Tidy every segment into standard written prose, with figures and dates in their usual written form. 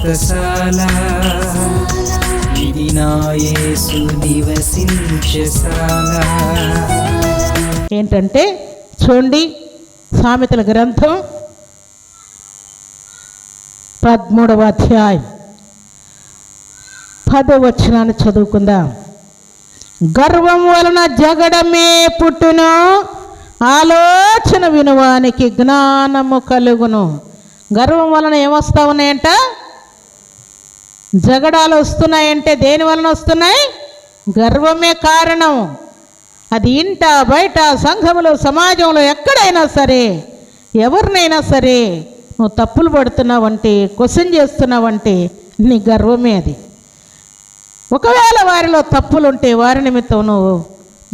వ్రతశాల ఇది నా యేసు నివసించశాల. ఏంటంటే చూడండి, సామెతల గ్రంథం 13వ అధ్యాయం 10వ వచనాన్ని చదువుకుందాం. గర్వం వలన జగడమే పుట్టును, ఆలోచన వినువానికి జ్ఞానము కలుగును. గర్వం వలన ఏమొస్తా ఉన్నాయంట? జగడాలు వస్తున్నాయంటే దేని వలన వస్తున్నాయి? గర్వమే కారణం. అది ఇంట బయట సంఘములో సమాజంలో ఎక్కడైనా సరే ఎవరినైనా సరే నువ్వు తప్పులు పడుతున్నావంటే, క్వశ్చన్ చేస్తున్నావంటే నీ గర్వమే అది. ఒకవేళ వారిలో తప్పులుంటే వారి నిమిత్తం నువ్వు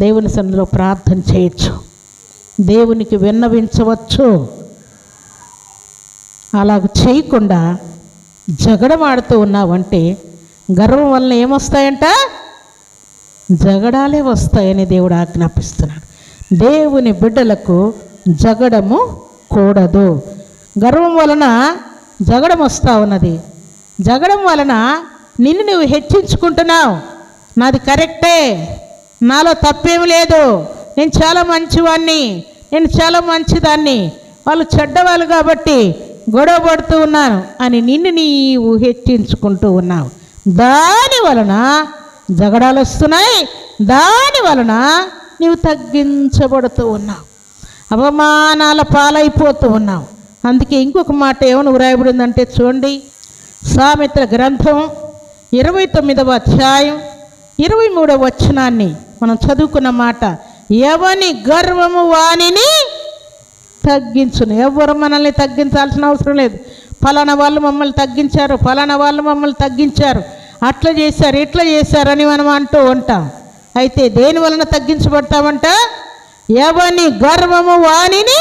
దేవుని సన్నిధిలో ప్రార్థన చేయొచ్చు, దేవునికి విన్నవించవచ్చు. అలాగ చేయకుండా జగడమాడుతూ ఉన్నావంటే గర్వం వలన ఏమొస్తాయంట? జగడాలే వస్తాయని దేవుడు ఆజ్ఞాపిస్తున్నాడు. దేవుని బిడ్డలకు జగడము కూడదు. గర్వం వలన జగడం వస్తూ ఉన్నది. జగడం వలన నిన్ను నువ్వు హెచ్చించుకుంటున్నావు. నాది కరెక్టే, నాలో తప్పేమి లేదు, నేను చాలా మంచివాడిని, నేను చాలా మంచిదాన్ని, వాళ్ళు చెడ్డవాళ్ళు కాబట్టి గొడవ పడుతూ ఉన్నాను అని నిన్ను నీవు హెచ్చించుకుంటూ ఉన్నావు. దాని వలన జగడాలు వస్తున్నాయి, దాని వలన నీవు తగ్గించబడుతూ ఉన్నావు, అవమానాల పాలైపోతూ ఉన్నావు. అందుకే ఇంకొక మాట ఏమని వ్రాయబడిందంటే చూడండి, సామెతల గ్రంథం 29వ అధ్యాయం 23వ వచనాన్ని మనం చదువుకున్న మాట, ఎవని గర్వము వానిని తగ్గించును. ఎవరు మనల్ని తగ్గించాల్సిన అవసరం లేదు. ఫలానా వాళ్ళు మమ్మల్ని తగ్గించారు, ఫలానా వాళ్ళు మమ్మల్ని తగ్గించారు, అట్లా చేశారు, ఇట్లా చేశారని మనం అంటూ ఉంటాం. అయితే దేని వలన తగ్గించబడతామంట? ఎవని గర్వము వానిని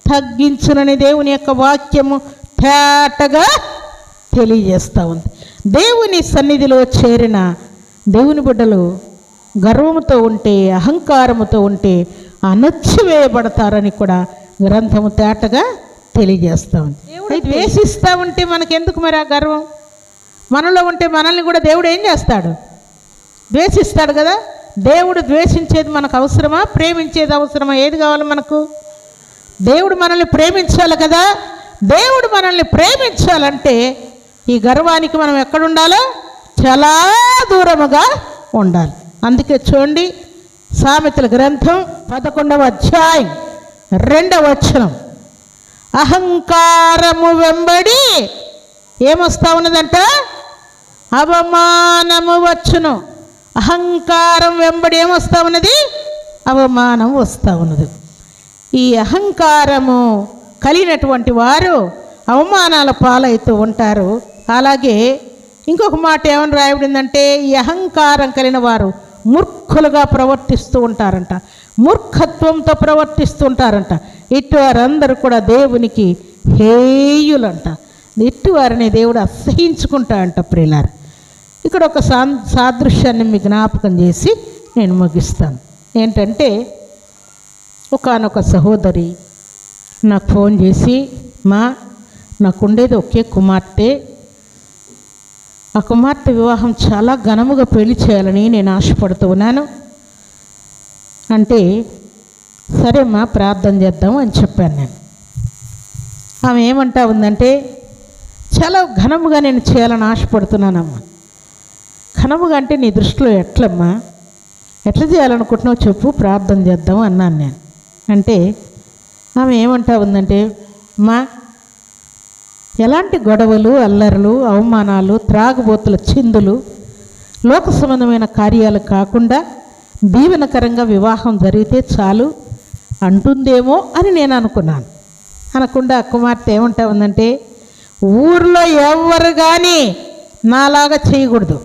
తగ్గించునని దేవుని యొక్క వాక్యము తేటగా తెలియజేస్తూ ఉంది. దేవుని సన్నిధిలో చేరిన దేవుని బిడ్డలు గర్వముతో ఉంటే, అహంకారముతో ఉంటే అణచివేయబడతారని కూడా గ్రంథము తేటగా తెలియజేస్తూ ఉంది. దేవుడు ద్వేషిస్తూ ఉంటే మనకెందుకు మరి ఆ గర్వం? మనలో ఉంటే మనల్ని కూడా దేవుడు ఏం చేస్తాడు? ద్వేషిస్తాడు కదా. దేవుడు ద్వేషించేది మనకు అవసరమా? ప్రేమించేది అవసరమా? ఏది కావాలి మనకు? దేవుడు మనల్ని ప్రేమించాలి కదా. దేవుడు మనల్ని ప్రేమించాలంటే ఈ గర్వానికి మనం ఎక్కడుండాలో చాలా దూరముగా ఉండాలి. అందుకే చూడండి, సామెతల గ్రంథం 11వ అధ్యాయం 2వ వచనం, అహంకారము వెంబడి ఏమొస్తా ఉన్నదంట? అవమానము వచ్చును. అహంకారం వెంబడి ఏమొస్తా ఉన్నది? అవమానం వస్తూ ఉన్నది. ఈ అహంకారము కలిగినటువంటి వారు అవమానాల పాలవుతూ ఉంటారు. అలాగే ఇంకొక మాట ఏమని రాయబడిందంటే, ఈ అహంకారం కలిగిన వారు మూర్ఖులుగా ప్రవర్తిస్తూ ఉంటారంట, మూర్ఖత్వంతో ప్రవర్తిస్తూ ఉంటారంట. ఇటు వారందరూ కూడా దేవునికి హేయులంట. ఇటు వారిని దేవుడు అసహించుకుంటా అంట. ప్రియులారా, ఇక్కడ ఒక సాదృశ్యాన్ని మీకు జ్ఞాపకం చేసి నేను ముగిస్తాను. ఏంటంటే, ఒకానొక సహోదరి నాకు ఫోన్ చేసి, నాకుండేది ఒకే కుమార్తె, ఆ కుమార్తె వివాహం చాలా ఘనముగా పెళ్లి చేయాలని నేను ఆశపడుతూ ఉన్నాను అంటే, సరే ప్రార్థన చేద్దాం అని చెప్పాను నేను. ఆమె ఏమంటా ఉందంటే, చాలా ఘనముగా నేను చేయాలని ఆశపడుతున్నానమ్మా. ఘనముగా అంటే నీ దృష్టిలో ఎట్లమ్మా, ఎట్లా చేయాలనుకుంటున్నావు చెప్పు, ప్రార్థన చేద్దాం అన్నాను నేను. అంటే ఆమె ఏమంటా ఉందంటే, ఎలాంటి గొడవలు, అల్లర్లు, అవమానాలు, త్రాగుబోతుల చిందులు, లోక సంబంధమైన కార్యాలు కాకుండా దీవెనకరంగా వివాహం జరిగితే చాలు అంటుందేమో అని నేను అనుకున్నాను. అనకుండా కుమార్తె ఏమంటా ఉందంటే, ఊర్లో ఎవరు కానీ నాలాగా చేయకూడదు.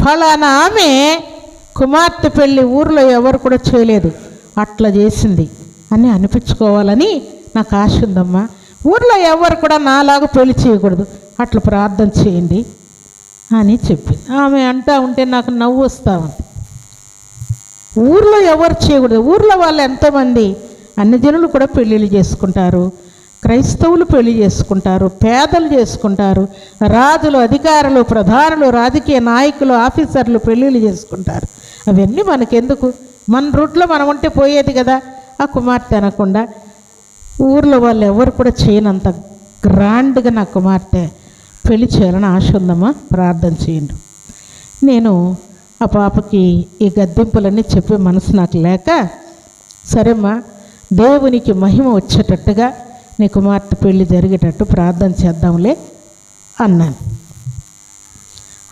ఫలానా ఆమె కుమార్తె పెళ్ళి ఊర్లో ఎవరు కూడా చేయలేదు, అట్లా చేసింది అని అనిపించుకోవాలని నాకు ఆశ ఉందమ్మా. ఊర్లో ఎవరు కూడా నాలాగా పెళ్లి చేయకూడదు, అట్లా ప్రార్థన చేయండి అని చెప్పింది. ఆమె అంటా ఉంటే నాకు నవ్వు వస్తూ ఉంది. ఊర్లో ఎవరు చేయకూడదు? ఊర్లో వాళ్ళు ఎంతోమంది అన్ని జనులు కూడా పెళ్ళిళ్ళు చేసుకుంటారు, క్రైస్తవులు పెళ్లి చేసుకుంటారు, పేదలు చేసుకుంటారు, రాజులు, అధికారులు, ప్రధానులు, రాజకీయ నాయకులు, ఆఫీసర్లు పెళ్ళిళ్ళు చేసుకుంటారు. అవన్నీ మనకెందుకు? మన రూట్లో మనం ఉంటే పోయేది కదా. ఆ కుమార్తె అనకుండా ఊర్లో వాళ్ళు ఎవరు కూడా చేయనంత గ్రాండ్గా నా కుమార్తె పెళ్లి చేయాలని ఆశ ఉందమ్మా, ప్రార్థన చేయండి. నేను ఆ పాపకి ఈ గద్దింపులన్నీ చెప్పే మనసు నాకు లేక, సరేమ్మా దేవునికి మహిమ వచ్చేటట్టుగా నీ కుమార్తె పెళ్ళి జరిగేటట్టు ప్రార్థన చేద్దాంలే అన్నాను.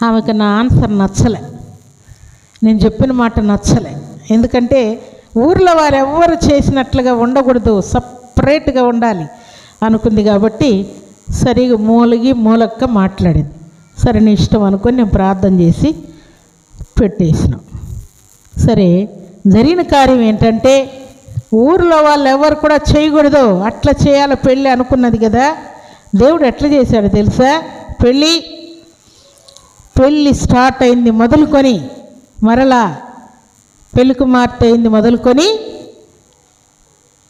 ఆమెకు నా ఆన్సర్ నచ్చలే, నేను చెప్పిన మాట నచ్చలే. ఎందుకంటే ఊర్లో వారు ఎవరు చేసినట్లుగా ఉండకూడదు, సపరేట్గా ఉండాలి అనుకుంది. కాబట్టి సరిగా మూలక్క మాట్లాడింది. సరే నీ ఇష్టం అనుకొని నేను ప్రార్థన చేసి పెట్టేసినాం. సరే జరిగిన కార్యం ఏంటంటే ఊర్లో వాళ్ళు ఎవరు కూడా చేయకూడదు, అట్లా చేయాలి పెళ్ళి అనుకున్నది కదా. దేవుడు ఎట్లా చేశాడు తెలుసా? పెళ్ళి స్టార్ట్ అయింది మొదలుకొని, మరలా పెళ్లి కుమార్తె అయింది మొదలుకొని,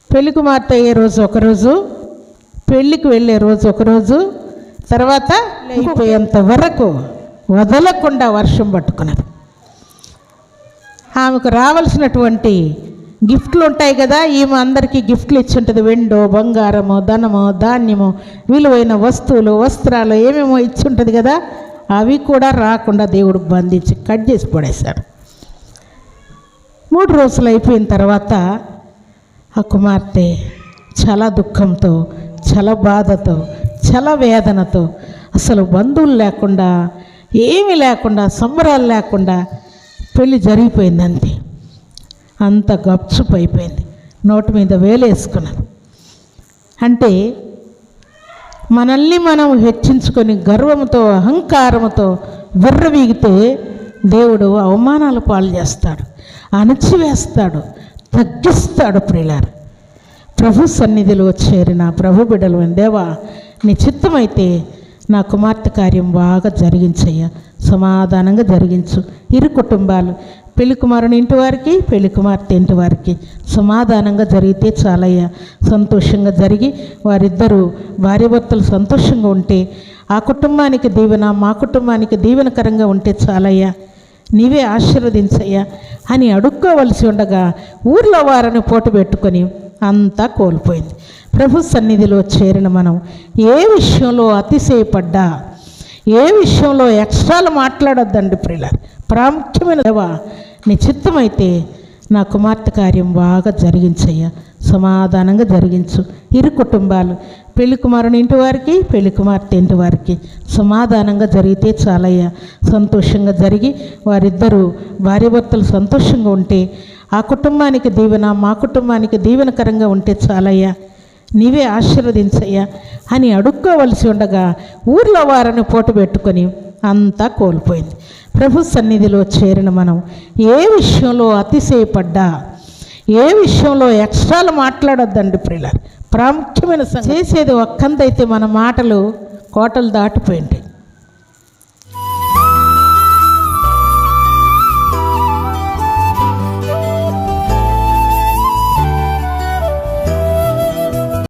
పెళ్లి కుమార్తె అయ్యే రోజు ఒకరోజు, పెళ్ళికి వెళ్ళే రోజు ఒకరోజు, తర్వాత అయిపోయేంత వరకు వదలకుండా వర్షం పట్టుకున్నది. ఆమెకు రావాల్సినటువంటి గిఫ్ట్లు ఉంటాయి కదా, ఈమె అందరికీ గిఫ్ట్లు ఇచ్చి ఉంటుంది. వెండో, బంగారము, ధనము, ధాన్యము, విలువైన వస్తువులు, వస్త్రాలు ఏమేమో ఇచ్చి ఉంటుంది కదా. అవి కూడా రాకుండా దేవుడు బంధించి కట్ చేసి పడేశాడు. 3 రోజులు అయిపోయిన తర్వాత ఆ కుమార్తె చాలా దుఃఖంతో, చాలా బాధతో, చాలా వేదనతో, అసలు బంధువులు లేకుండా, ఏమీ లేకుండా, సంబరాలు లేకుండా పెళ్ళి జరిగిపోయిందంతే. అంత గప్చుప్ అయిపోయింది. నోటి మీద వేలేసుకున్నాను. అంటే మనల్ని మనం హెచ్చించుకొని గర్వంతో, అహంకారంతో విర్రవీగితే దేవుడు అవమానాలు పాలు చేస్తాడు, అణచివేస్తాడు, తగ్గిస్తాడు. ప్రియులారా, ప్రభు సన్నిధిలో చేరిన ప్రభు బిడ్డలు, దేవా నీ చిత్తమైతే నా కుమార్తె కార్యం బాగా జరిగించయ్యా, సమాధానంగా జరిగించు. ఇరు కుటుంబాలు, పెళ్లి కుమారుని ఇంటి వారికి, పెళ్లి కుమార్తె ఇంటి వారికి సమాధానంగా జరిగితే చాలయ్యా. సంతోషంగా జరిగి వారిద్దరూ భార్యాభర్తలు సంతోషంగా ఉంటే ఆ కుటుంబానికి దీవెన, మా కుటుంబానికి దీవెనకరంగా ఉంటే చాలయ్యా, నీవే ఆశీర్వదించయ్యా అని అడుక్కోవలసి ఉండగా ఊర్లో వారిని పోటు పెట్టుకొని అంతా కోల్పోయింది. ప్రభు సన్నిధిలో చేరిన మనం ఏ విషయంలో అతిశయపడ్డా, ఏ విషయంలో ఎక్స్ట్రాలు మాట్లాడొద్దండి ప్రియులారా. ప్రాముఖ్యమైన దేవా నీ చిత్తమైతే నా కుమార్తె కార్యం బాగా జరిగించయ్యా, సమాధానంగా జరిగించు. ఇరు కుటుంబాలు, పెళ్లి కుమారుని ఇంటి వారికి, పెళ్లి కుమార్తె ఇంటి వారికి సమాధానంగా జరిగితే చాలయ్యా. సంతోషంగా జరిగి వారిద్దరూ భార్యాభర్తలు సంతోషంగా ఉంటే ఆ కుటుంబానికి దీవెన, మా కుటుంబానికి దీవెనకరంగా ఉంటే చాలయ్యా, నీవే ఆశీర్వదించయ్యా అని అడుక్కోవలసి ఉండగా ఊర్లో వారిని పోటు పెట్టుకొని అంతా కోల్పోయింది. ప్రభు సన్నిధిలో చేరిన మనం ఏ విషయంలో అతిశయపడ్డా, ఏ విషయంలో ఎక్స్ట్రాలు మాట్లాడొద్దండి ప్రియులారా. ప్రాముఖ్యమైన చేసేది ఒక్కందైతే మన మాటలు కోటలు దాటిపోయింది.